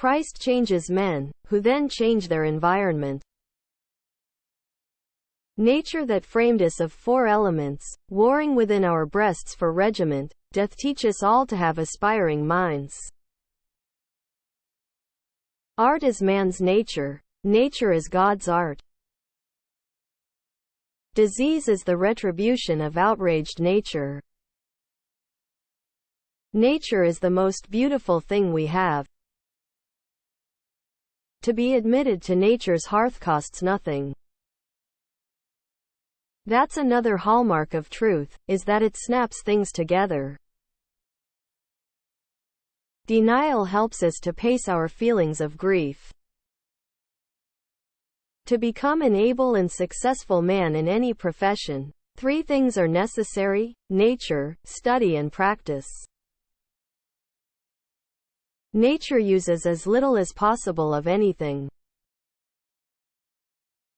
Christ changes men, who then change their environment. Nature that framed us of four elements, warring within our breasts for regiment, doth teach us all to have aspiring minds. Art is man's nature. Nature is God's art. Disease is the retribution of outraged nature. Nature is the most beautiful thing we have. To be admitted to nature's hearth costs nothing. That's another hallmark of truth, is that it snaps things together. Denial helps us to pace our feelings of grief. To become an able and successful man in any profession, three things are necessary: nature, study and practice. Nature uses as little as possible of anything.